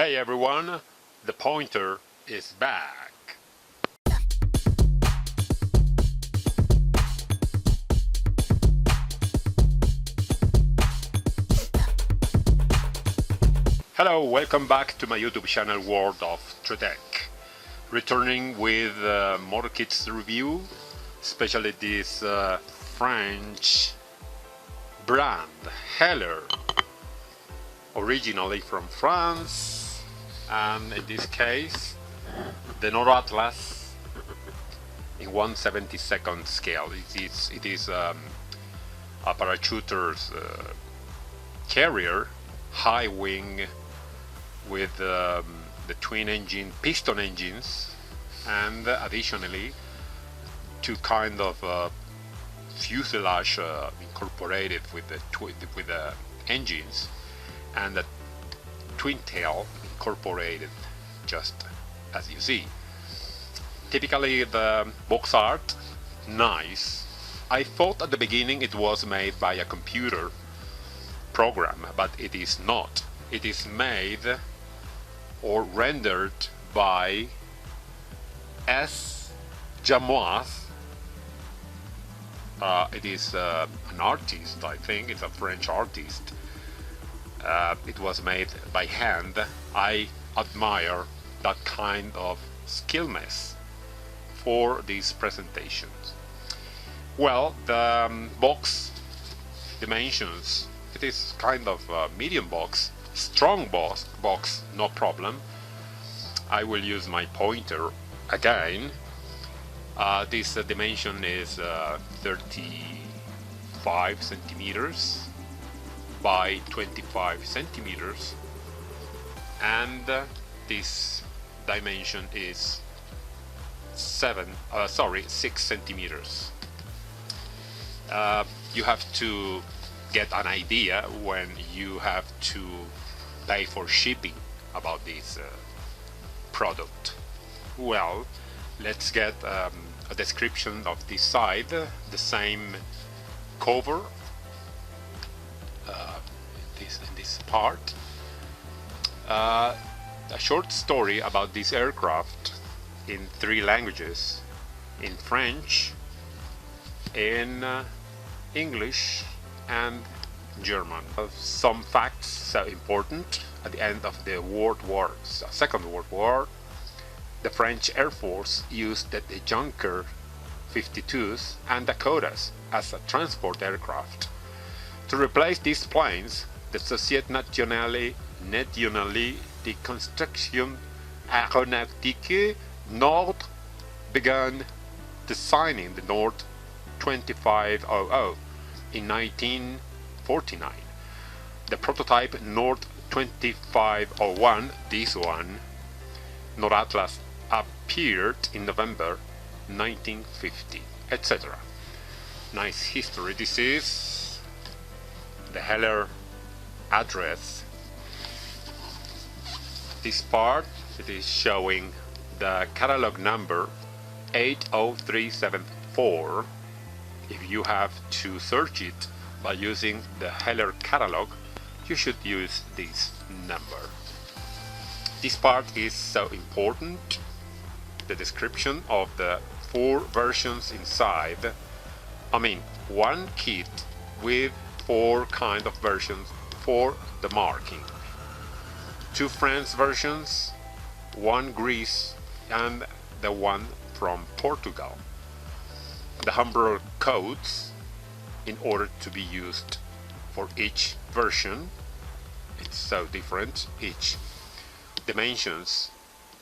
Hey everyone, the pointer is back. Hello, welcome back to my YouTube channel World of Tech. Returning with more kits review, especially this French brand Heller, originally from France, and in this case the Noratlas in 1/72nd scale. It is a parachuter's carrier, high wing with the twin engine piston engines, and additionally two kind of fuselage incorporated with the engines, and a twin tail incorporated, just as you see. Typically the box art, nice. I thought at the beginning it was made by a computer program, but it is not. It is made or rendered by S. Jamois. It is an artist, I think. It's a French artist. It was made by hand. I admire that kind of skillness for these presentations. Well, the box dimensions, it is kind of a medium box, strong box, no problem. I will use my pointer again. This dimension is 35 centimeters by 25 centimeters, and this dimension is 6 centimeters. You have to get an idea when you have to pay for shipping about this product. Well, let's get a description of this side. The same cover in this part. A short story about this aircraft in 3 languages: in French, in English, and German. Some facts so important. At the end of the Second World War, the French Air Force used the Junker 52s and Dakotas as a transport aircraft. To replace these planes, the Société Nationale de Construction Aéronautique Nord began designing the Nord 2500 in 1949. The prototype Nord 2501, this one, Noratlas, appeared in November 1950, etc. Nice history. This is the Heller address. This part, it is showing the catalog number 80374. If you have to search it by using the Heller catalog, you should use this number. This part is so important. The description of the 4 versions inside. I mean, one kit with 4 kind of versions for the marking. 2 France versions, 1 Greece, and the one from Portugal. The Humber codes in order to be used for each version. It's so different, each dimensions.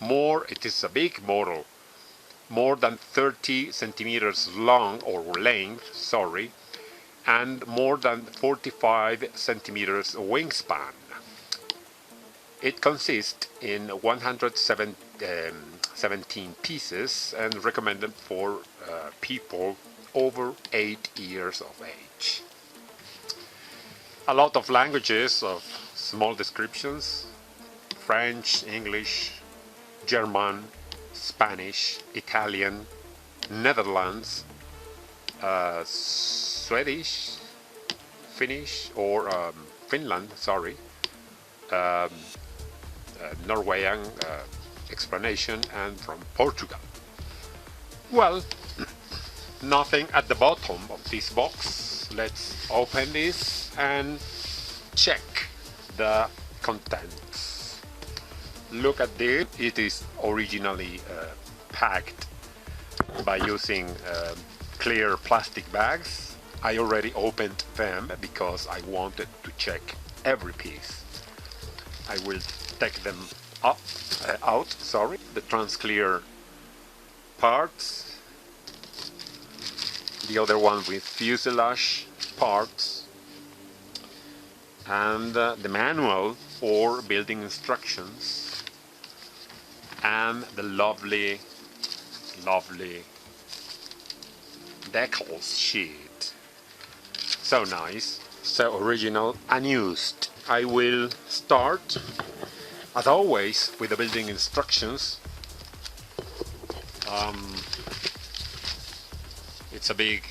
It is a big model, more than 30 centimeters long, or length, sorry, and more than 45 centimeters wingspan. It consists in 117 pieces and recommended for people over 8 years of age. A lot of languages of small descriptions: French, English, German, Spanish, Italian, Netherlands, Swedish, Finnish, or Finland, sorry, Norwegian explanation and from Portugal. Well, nothing at the bottom of this box. Let's open this and check the contents. Look at this. It is originally packed by using clear plastic bags. I already opened them because I wanted to check every piece. I will take them out. The transclear parts, the other one with fuselage parts, and the manual or building instructions, and the lovely Decal sheet. So nice, so original, unused. I will start, as always, with the building instructions. It's a big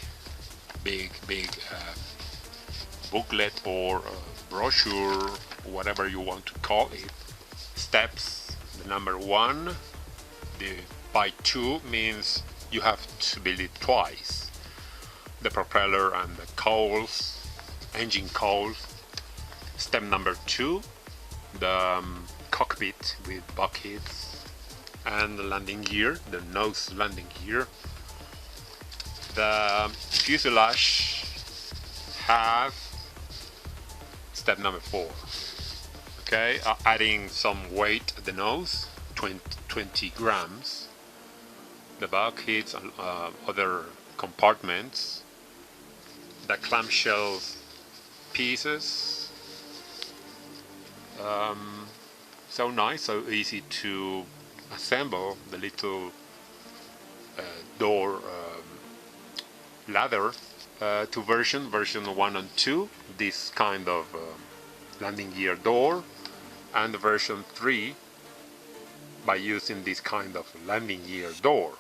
booklet or brochure, whatever you want to call it. Steps. The number 1, by 2 means you have to build it twice. The propeller and the cowls, engine cowls. Step number 2, the cockpit with buckets and the landing gear, the nose landing gear. The fuselage have step number 4. Okay, adding some weight at the nose, 20 grams. The buckets and other compartments. The clamshell pieces. So nice, so easy to assemble the little door ladder. 2 versions, version 1 and 2, this kind of landing gear door, and version 3 by using this kind of landing gear door.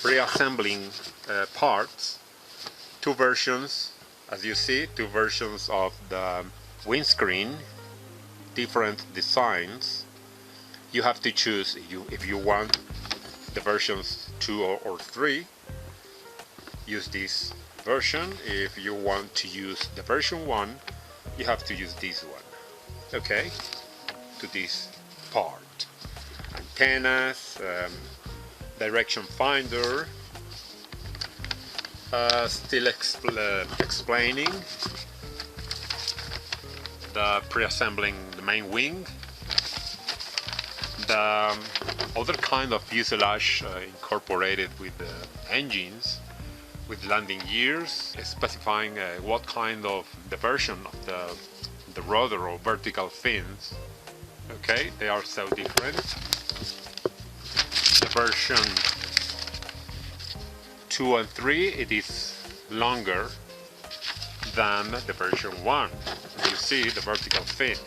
Pre-assembling parts, 2 versions, as you see, 2 versions of the windscreen, different designs. You have to choose if you want the versions 2 or 3, use this version. If you want to use the version 1, you have to use this one. Okay, to this part. Antennas, direction finder, still explaining the pre-assembling the main wing, the other kind of fuselage incorporated with the engines, with landing gears, specifying what kind of the version of the rudder or vertical fins. Okay, they are so different. The version 2 and 3, it is longer than the version 1. You see the vertical fin.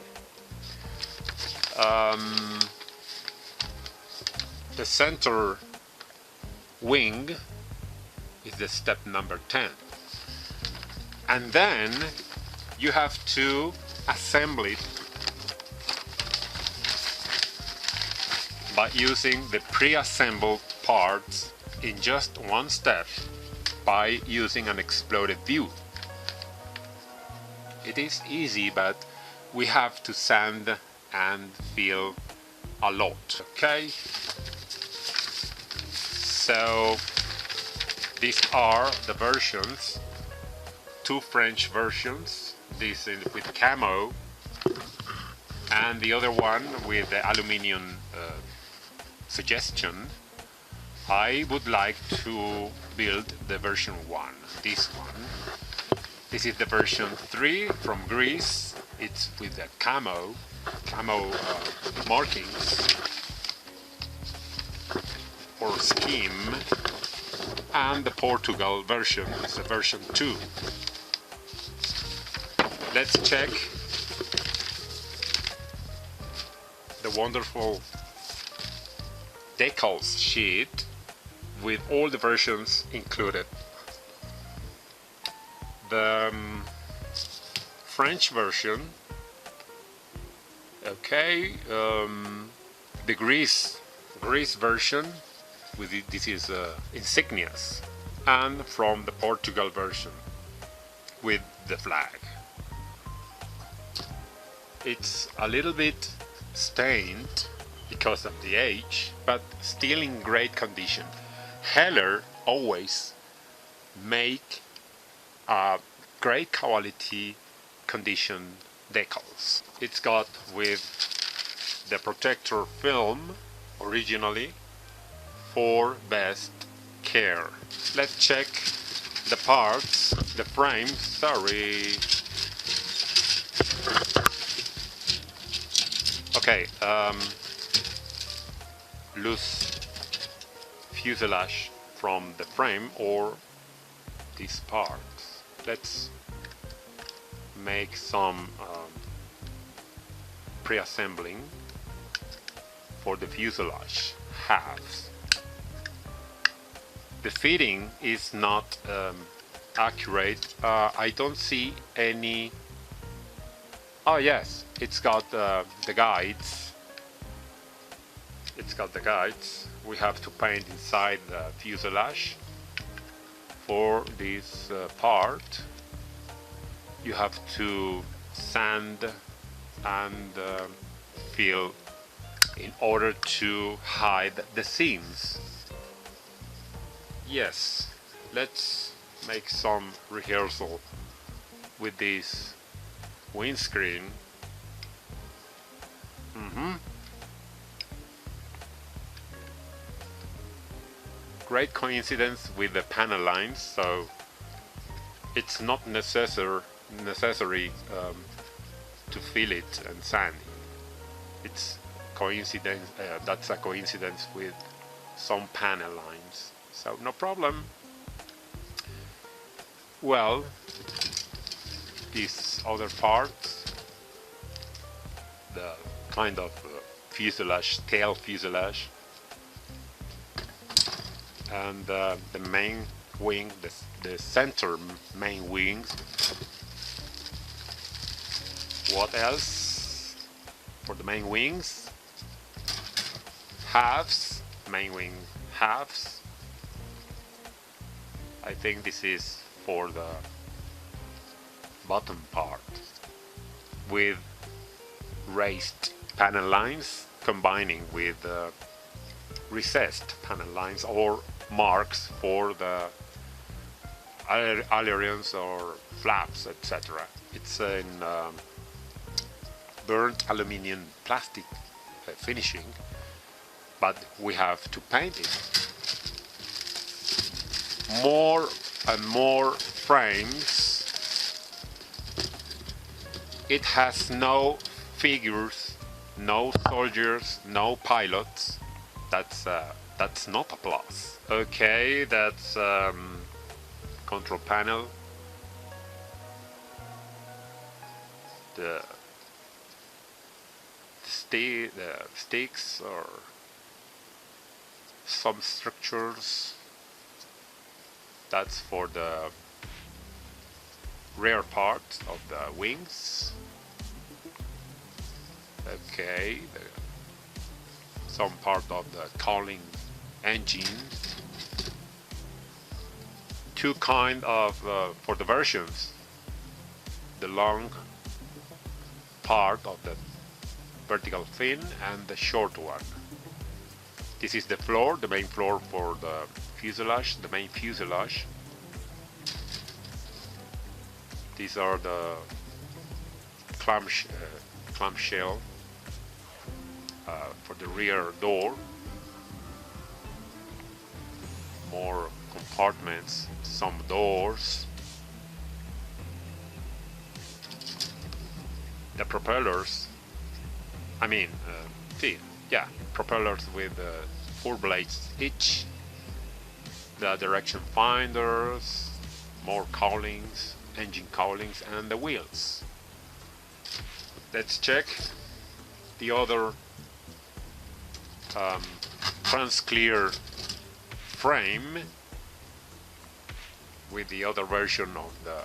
The center wing is the step number 10. And then you have to assemble it by using the pre-assembled parts in just one step by using an exploded view. It is easy, but we have to sand and fill a lot. Okay, so these are the versions, 2 French versions, this is with camo and the other one with the aluminium suggestion. I would like to build the version 1, this one. This is the version 3 from Greece. It's with the camo markings or scheme, and the Portugal version is the version 2. Let's check the wonderful Decal sheet with all the versions included. The French version Okay, the Greece version this is insignias, and from the Portugal version with the flag. It's a little bit stained because of the age, but still in great condition. Heller always make great quality condition decals. It's got with the protector film originally for best care. Let's check the parts, the frame, sorry. Okay, loose fuselage from the frame or these parts. Let's make some pre-assembling for the fuselage halves. The fitting is not accurate. I don't see any. Oh yes, it's got the guides. It's got the guides. We have to paint inside the fuselage. For this part, you have to sand and fill in order to hide the seams. Yes, let's make some rehearsal with this windscreen. Great coincidence with the panel lines, so it's not necessary to fill it and sand it. It's coincidence. That's a coincidence with some panel lines, so no problem. Well, these other parts, the kind of fuselage, tail fuselage, and the main wing, the center main wings. What else for the main wings? Halves, main wing halves. I think this is for the bottom part with raised panel lines combining with recessed panel lines or marks for the ailerons or flaps, etc. It's in burnt aluminium plastic finishing, but we have to paint it. More and more frames. It has no figures, no soldiers, no pilots. That's not a plus. Okay, that's control panel. The sticks or some structures. That's for the rear part of the wings. Okay, some part of the cowling engine. Two kind of for the versions. The long part of the vertical fin and the short one. This is the floor, the main floor for the fuselage, the main fuselage. These are the clamshell for the rear door. More compartments, some doors. The propellers, propellers with 4 blades each. The direction finders, more cowlings, engine cowlings, and the wheels. Let's check the other trans-clear frame with the other version of the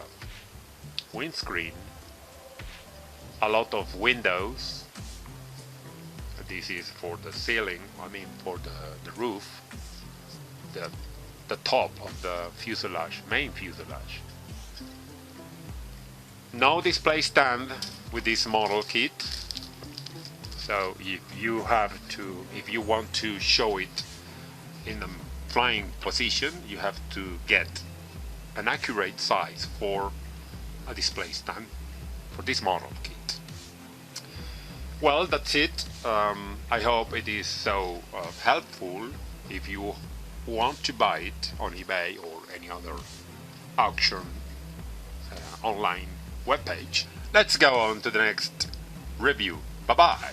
windscreen. A lot of windows, This is for the ceiling, I mean for the roof, the top of the fuselage, main fuselage. No display stand with this model kit. So if you want to show it in the flying position, you have to get an accurate size for a display stand for this model kit. Well, that's it. I hope it is so helpful if you want to buy it on eBay or any other auction online webpage. Let's go on to the next review. Bye bye.